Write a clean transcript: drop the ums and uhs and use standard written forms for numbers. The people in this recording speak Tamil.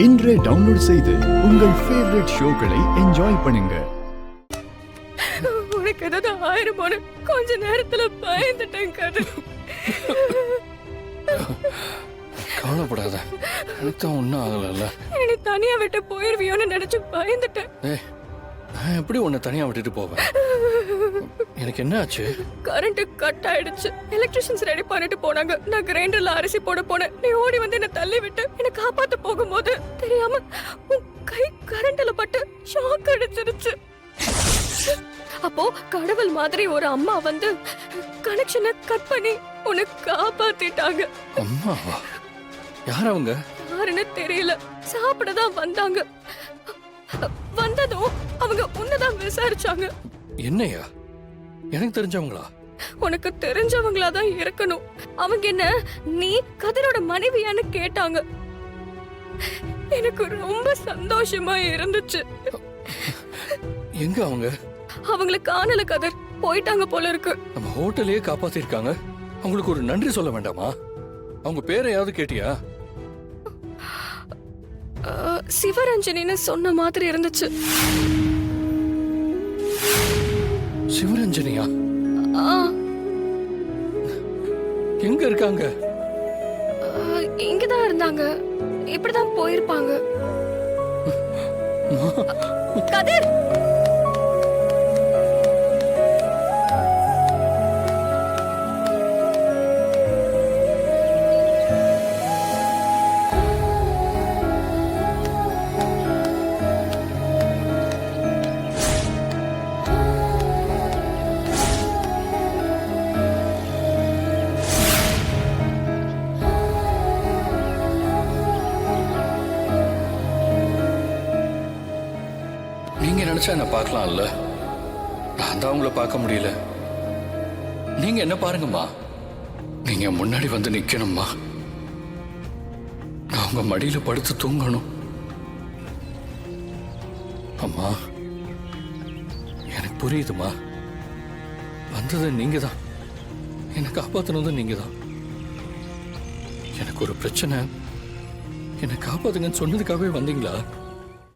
இன்றே டவுன்லோட் செய்து உங்கள் ஃபேவரட் ஷோக்களை என்ஜாய் பண்ணுங்க. உனக்கு ஏதாவது ஆயிரமான கொஞ்ச நேரத்துல பயந்துட்டேன் கதை. கவலைப்படாத, எனக்கு தான் ஒன்றும் ஆகலைல்ல. என்னை தனியா விட்டு போயிருவியோன்னு நினைச்சு பயந்துட்டேன். நான் எப்படி உன்னை தனியா விட்டுட்டு போவேன்? எனக்கு என்ன ஆச்சு? கரண்ட் கட் ஆயிடுச்சு. எலக்ட்ரிஷியன்ஸ் ரெடி பண்ணிட்டு போனாங்க. நான் கிரைண்டர்ல அரிசி போட போனேன். நீ ஓடி வந்து என்ன தள்ளி விட்டு என்ன காப்பாத்த போகும்போது தெரியாம உன் கை கரண்ட்ல பட்டு ஷாக் அடிச்சிருச்சு. அப்போ கடவுள் மாதிரி ஒரு அம்மா வந்து கனெக்ஷனை கட் பண்ணி உன்னை காப்பாத்திட்டாங்க. அம்மாவா? யார் அவங்க? யாருன்னு தெரியல. சாப்பிடதான் வந்தாங்க. வந்ததும் அவங்க உன்னதான் விசாரிச்சாங்க. என்னையா? எனக்கு தெரிஞ்சவங்களா? உனக்கு தெரிஞ்சவங்களா தான் இருக்கணும். அவங்க என்ன நீ கதிரோட மனைவியான்னு கேட்டாங்க. எனக்கு ரொம்ப சந்தோஷமா இருந்துச்சு. எங்க அவங்க? அவங்களை காணல கதிர், போயிட்டாங்க போல இருக்கு. நம்ம ஹோட்டலையே காப்பாத்திருக்காங்க. அவங்களுக்கு ஒரு நன்றி சொல்ல வேண்டாமா? அவங்க பேரையாவது கேட்டியா? சிவரஞ்சனின்னு சொன்ன மாதிரி இருந்துச்சு. சிவரஞ்சனியா? எங்க இருக்காங்க? இங்கதான் இருந்தாங்க. இப்படிதான் போயிருப்பாங்க. கதிர், நீங்க நினைச்சா என்ன பார்க்கலாம்ல. நான் தான் உங்களை பார்க்க முடியல. நீங்க என்ன பாருங்கம்மா. நீங்க முன்னாடி வந்து நிக்கணும்மா. நான் உங்க மடியில படுத்து தூங்கணும். அம்மா, எனக்கு புரியுதுமா. வந்தது நீங்க தான். என்னை காப்பாத்தினதும் நீங்க தான். எனக்கு ஒரு பிரச்சனை, என்னை காப்பாத்துங்கன்னு சொன்னதுக்காகவே வந்தீங்களா?